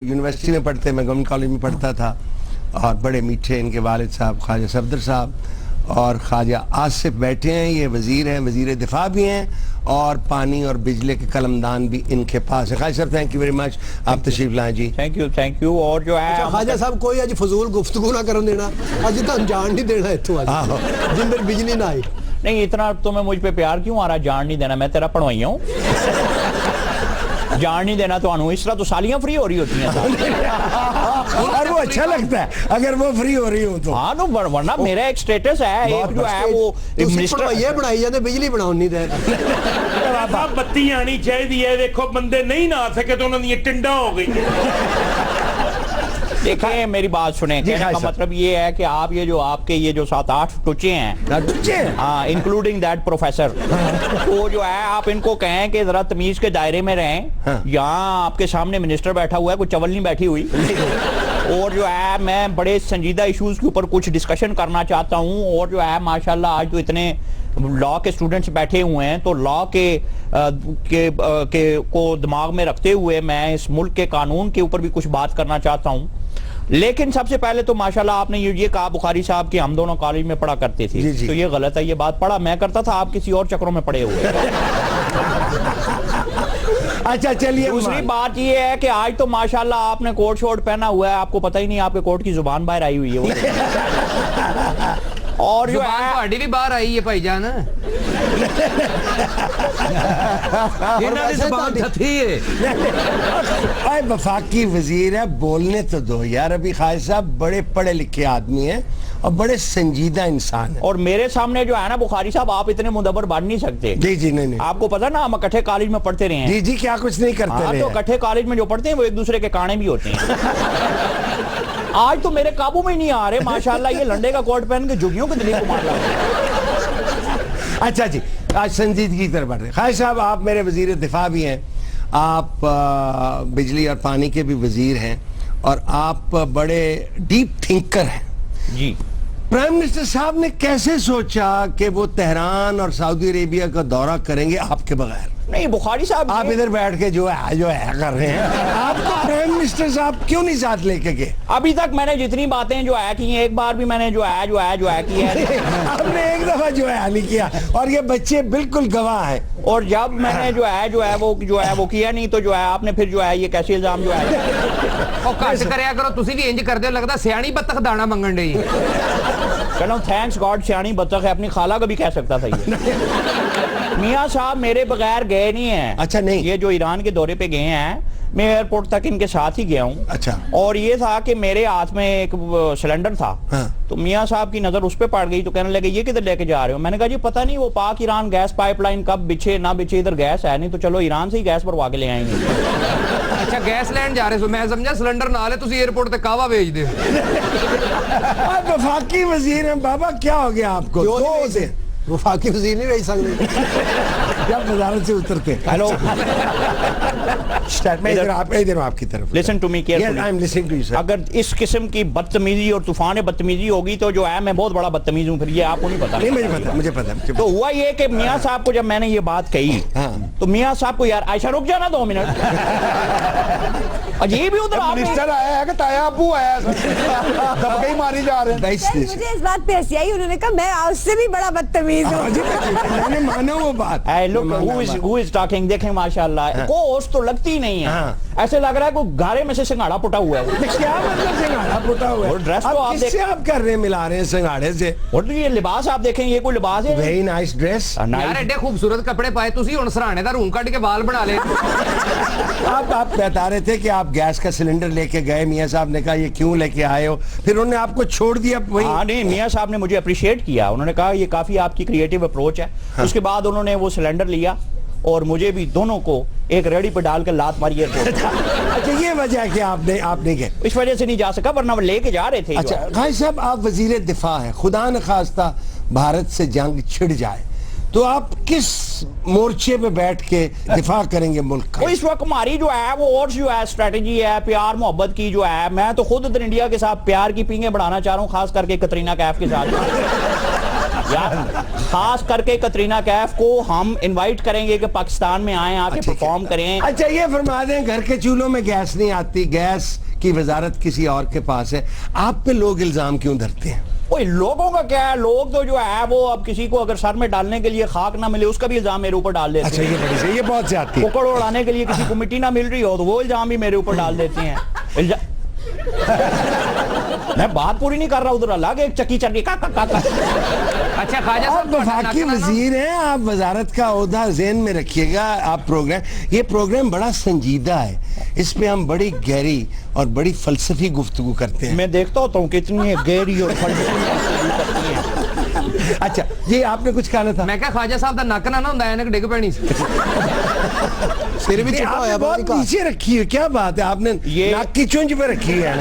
University में पढ़ते, मैं गवर्नमेंट कॉलेज में पढ़ता था और बड़े मीठे इनके वालिद साहब ख्वाजा सफदर साहब और ख्वाजा आसिफ बैठे हैं। ये वज़ीर हैं, वज़ीर दिफा भी हैं और पानी और बिजली के कलमदान भी इनके पास है। Khwaja Sahab thank you very much, आप तशरीफ लाएं जी। Thank you. और जो है ख्वाजा साहब कोई अज फजूल गुफ्तगू ना करन देना, अज तो जान नहीं देना इत्थों अज जिन देर बिजली ना आई। नहीं, इतना तुम्हें मुझ पे प्यार क्यों आ रहा? जान नहीं देना, मैं तेरा पढ़वाइया हूँ। जान नहीं देना तो इस तरह तो सालियां फ्री हो रही होती हैं। और वो अच्छा लगता है अगर वो फ्री हो रही हो तो। हाँ तो वरना मेरा एक स्टेटस है, एक जो है वो मिनिस्टर ये बनाई जाते बिजली बनाओ नहीं दे। बत्ती आनी चाहिए, देखो बंदे नहीं ना आ सके तो उन्होंने टिंडा हो गई। देखें मेरी बात सुने, कहने का मतलब ये है कि आप ये जो आपके ये जो 7-8 टुचे हैं, हाँ इंक्लूडिंग दैट प्रोफेसर, तो जो है आप इनको कहें कि जरा तमीज के दायरे में रहें। यहाँ आपके सामने मिनिस्टर बैठा हुआ है, कोई चवल नहीं बैठी हुई। और जो है मैं बड़े संजीदा इश्यूज के ऊपर कुछ डिस्कशन करना चाहता हूँ। और जो है माशाल्लाह आज तो इतने लॉ के स्टूडेंट्स बैठे हुए हैं, तो लॉ को दिमाग में रखते हुए मैं इस मुल्क के कानून के ऊपर भी कुछ बात करना चाहता हूँ। लेकिन सबसे पहले तो माशाल्लाह आपने ये कहा बुखारी साहब कि हम दोनों कॉलेज में पढ़ा करते थे, तो ये गलत है। ये बात पढ़ा मैं करता था, आप किसी और चक्रों में पड़े हुए। अच्छा चलिए, दूसरी बात ये है कि आज तो माशाल्लाह आपने कोट शोट पहना हुआ है, आपको पता ही नहीं आपके कोट की जुबान बाहर आई हुई है। और जो है भी बाहर आई है भाईजान। वफाकी वजीर है, बोलने तो दो यार। अभी ख्वाजा साहब बड़े पढ़े लिखे आदमी हैं और बड़े संजीदा इंसान है। और मेरे सामने जो है ना बुखारी साहब, आप इतने मुदब्बर बन नहीं सकते। जी नहीं। आपको पता ना हम इकट्ठे कॉलेज में पढ़ते रहे हैं। जी क्या कुछ नहीं करते रहे। तो इकट्ठे कॉलेज में जो पढ़ते हैं वो एक दूसरे के काने भी होते हैं। आज तो मेरे काबू में ही नहीं आ रहे माशाल्लाह, ये लंडे का कोट पहन के जुगियों के दिली को मार रहा। अच्छा जी, आज संजीदगी की तरफ बढ़ रहे। ख्वाजा साहब आप मेरे वजीर दिफा भी हैं, आप बिजली और पानी के भी वजीर हैं और आप बड़े डीप थिंकर हैं जी। प्राइम मिनिस्टर साहब ने कैसे सोचा कि वो तेहरान और सऊदी अरेबिया का दौरा करेंगे आपके बगैर? नहीं बुखारी साहब, आप इधर बैठ के जो है कर रहे हैं। आपको प्राइम मिनिस्टर साहब क्यों नहीं साथ लेके गए? अभी तक मैंने जितनी बातें जो है की, एक बार भी मैंने जो है की है। आपने एक दफा जो है नहीं किया और ये बच्चे बिल्कुल गवाह हैं। और जब मैंने जो है वो किया नहीं, तो जो है आपने फिर जो है ये कैसे इल्जाम जो है घट करया करो, तुसी भी इंज करदे हो, लगदा सियाणी बत्तख दाना मंगन डई। चलो थैंक्स गॉड सियाणी बत्तख है, अपनी खाला का भी कह सकता था ये। मियाँ साहब मेरे बगैर गए नहीं हैं। अच्छा नहीं, ये जो ईरान के दौरे पे गए हैं, मैं एयरपोर्ट तक इनके साथ ही गया हूँ। अच्छा। और ये था कि मेरे हाथ में एक सिलेंडर था। हाँ। तो मियाँ साहब की नजर उस पे पड़ गई, तो कहने लगे ये किधर लेके जा रहे हो? मैंने कहा जी पता नहीं वो पाक ईरान गैस पाइपलाइन कब बिछे ना बिछे, इधर गैस है नहीं, तो चलो ईरान से ही गैस भरवा के ले आएंगे। अच्छा गैस लैंड जा रहे हो, मैं समझा सिलेंडर नाल है, तुसी एयरपोर्ट ते कावा भेज दे। वफाकी वजीर हैं बाबा, क्या हो गया आपको? वफाकी वजीर नहीं रह सकते जब वजारत से उतरते। हेलो मैं इधर आपकी तरफ। Listen to me carefully, I am listening to you sir. अगर इस किस्म की बदतमीजी और तूफान बदतमीजी होगी तो जो है मैं बहुत बड़ा बदतमीज हूँ, फिर ये आपको नहीं पता। नहीं मुझे पता। तो हुआ ये कि मियाँ साहब को जब मैंने ये बात कही, तो मियाँ साहब को यार आयशा रुक जाना 2 मिनट। अजीब ही उधर मिनिस्टर आया है कि ताया अबू आया है, दबके ही मारी जा रहे हैं। मुझे इस बात पे हंसी आई, उन्होंने कहा मैं उससे भी बड़ा बदतमीज हूँ। मैंने माना वो बात। Who is talking? देखें माशाल्लाह को होश तो लगती नहीं है। ऐसे लग रहा है कोई गारे में से सिंगाड़ा पुटा हुआ है। क्या मतलब सिंगाड़ा पुटा हुआ है? और ड्रेस तो आप किससे आप कर रहे हैं, मिला रहे हैं सिंगाड़े से? और तो ये लिबास आप देखें, ये कोई लिबास है? Very nice dress. यार एडे खूबसूरत कपड़े पाए तुसी, हुन सराहने दा रूम कट के बाल बना ले। आप बता रहे थे कि आप गैस का सिलेंडर लेके गए, मियाँ साहब ने कहा ये क्यों लेके आए हो, फिर उन्होंने आपको छोड़ दिया वही? हाँ नहीं, मियाँ साहब ने मुझे अप्रिशिएट किया, उन्होंने कहा ये काफी आपकी क्रिएटिव अप्रोच है। उसके बाद उन्होंने वो सिलेंडर लिया और मुझे भी दोनों को एक रेडी पे डालकर लात मारी एयरपोर्ट। अच्छा ये वजह है कि आपने गए, इस वजह से नहीं जा सका, वरना वो लेके जा रहे थे। अच्छा ख्वाजा साहब आप वजीर दिफा है, खुदा न खास्ता भारत से जंग छिड़ जाए तो आप किस मोर्चे पे बैठ के दिफा करेंगे मुल्क का? इस वक्त हमारी जो है वो और जो है स्ट्रेटेजी है प्यार मोहब्बत की जो है, मैं तो खुद इधर इंडिया के साथ प्यार की पींगे बढ़ाना चाह रहा हूँ, खास करके कतरीना कैफ के साथ। यार खास करके कतरीना कैफ को हम इनवाइट करेंगे कि पाकिस्तान में आए, आके परफॉर्म करें। अच्छा ये फरमा दें, घर के चूल्हों में गैस नहीं आती, गैस की वजारत किसी और के पास है, आप पे लोग इल्जाम क्यों धरते हैं? ओए लोगों का क्या है, लोग तो जो है वो अब किसी को अगर सर में डालने के लिए खाक ना मिले उसका भी इल्जाम मेरे ऊपर डाल देते हैं। अच्छा ये बड़ी सही, ये बहुत ज्यादती है। कुकड़ उड़ाने के लिए किसी को मिट्टी ना मिल रही हो तो वो इल्जाम भी मेरे ऊपर डाल देते हैं। मैं बात पूरी नहीं कर रहा, उधर अलग एक चक्की चल रही का। अच्छा ख्वाजा आप साहब वफाकी वजीर हैं, आप वजारत का ओहदा ज़हन में रखिएगा। आप प्रोग्राम, ये प्रोग्राम बड़ा संजीदा है, इस पे हम बड़ी गहरी और बड़ी फलसफी गुफ्तगू करते हैं। मैं देखता होता हूँ कितनी गहरी और फलसफी है। अच्छा ये आपने कुछ कहना था? मैं क्या ख्वाजा साहब का नक ना ਹੁੰਦਾ ਐਨਕ ਡਿੱਗ ਪੈਣੀ ਸੀ। सिर भी चिट्टा होया, बहुत पीछे रखी है, क्या बात है, आपने ये नाक की चुंझ पे रखी है।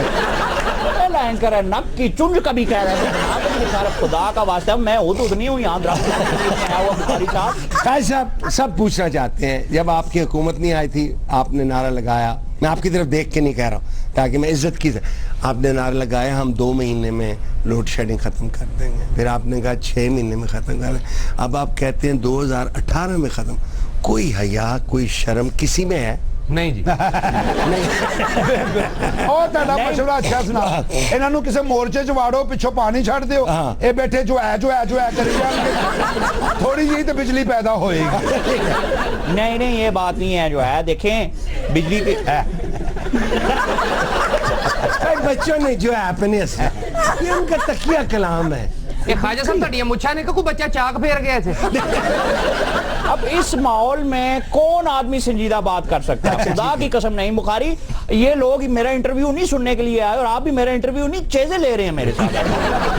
लाइन कर रहा है, नक की चुंझ कभी कह रहा है, खुदा का वास्ता मैं हो तो नहीं हूँ यहाँ खान साहब सब पूछना चाहते हैं, जब आपकी हुकूमत नहीं आई थी आपने नारा लगाया, मैं आपकी तरफ देख के नहीं कह रहा हूँ ताकि मैं इज्जत की, आपने नारा लगाया हम 2 महीने में लोड शेडिंग ख़त्म कर देंगे, फिर आपने कहा 6 महीने में ख़त्म कर देंगे, अब आप कहते हैं 2018 में ख़त्म। कोई हया कोई शर्म किसी में है? ਨਹੀਂ ਜੀ ਉਹ ਤੁਹਾਡਾ ਮਸ਼ਵਰਾ ਅੱਛਾ ਸੁਣਾ, ਇਹਨਾਂ ਨੂੰ ਕਿਸੇ ਮੋਰਚੇ 'ਚ ਵਾੜੋ, ਪਿੱਛੋਂ ਪਾਣੀ ਛੱਡ ਦਿਓ, ਇਹ ਬੈਠੇ ਜੋ ਹੈ ਕਰੀ ਜਾਣਗੇ, ਥੋੜੀ ਜਿਹੀ ਤੇ ਬਿਜਲੀ ਪੈਦਾ ਹੋਏਗੀ। नहीं नहीं ये बात नहीं है, जो है देखें बिजली की बच्चों ने जो हैप्पीनेस है ये उनका तकिया कलाम है। ਇਹ ख्वाजा साहब ਤੁਹਾਡੀਆਂ ਮੁੱਛਾਂ ਨੇ ਕਿ ਕੋਈ ਬੱਚਾ ਚਾਕ ਫੇਰ ਗਿਆ ਇੱਥੇ? अब इस माहौल में कौन आदमी संजीदा बात कर सकता है? खुदा की कसम नहीं बुखारी, ये लोग मेरा इंटरव्यू नहीं सुनने के लिए आए और आप भी मेरा इंटरव्यू नहीं चेज़े ले रहे हैं मेरे साथ।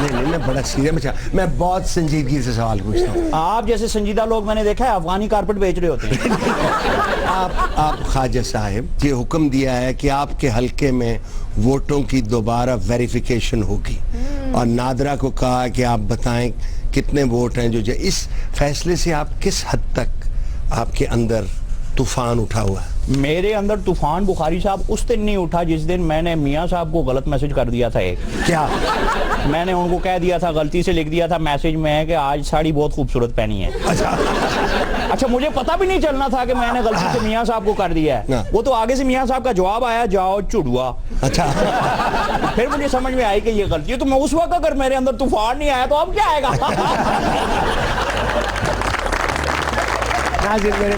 नहीं मैं बड़ा सीरियस, मैं बहुत संजीदगी से सवाल पूछता हूँ। आप जैसे संजीदा लोग मैंने देखा है अफगानी कारपेट बेच रहे होते हैं। आप ख्वाजा साहब ये हुक्म दिया है कि आपके हलके में वोटों की दोबारा वेरिफिकेशन होगी और नादरा को कहा कि आप बताएं कितने वोट हैं जो इस फैसले से आप किस हद तक आपके अंदर तूफान उठा हुआ है? मेरे अंदर तूफान बुखारी साहब उस दिन नहीं उठा जिस दिन मैंने मियाँ साहब को गलत मैसेज कर दिया था। एक क्या मैंने उनको कह दिया था, गलती से लिख दिया था मैसेज में कि आज साड़ी बहुत खूबसूरत पहनी है। अच्छा मुझे पता भी नहीं चलना था कि मैंने गलती से मियाँ साहब को कर दिया है। वो तो आगे से मियाँ साहब का जवाब आया, जाओ चुड़ुआ। अच्छा फिर मुझे समझ में आई कि ये गलती है। तो मैं उस वक्त अगर मेरे अंदर तूफान नहीं आया तो अब क्या आएगा? नाज़िर मेरे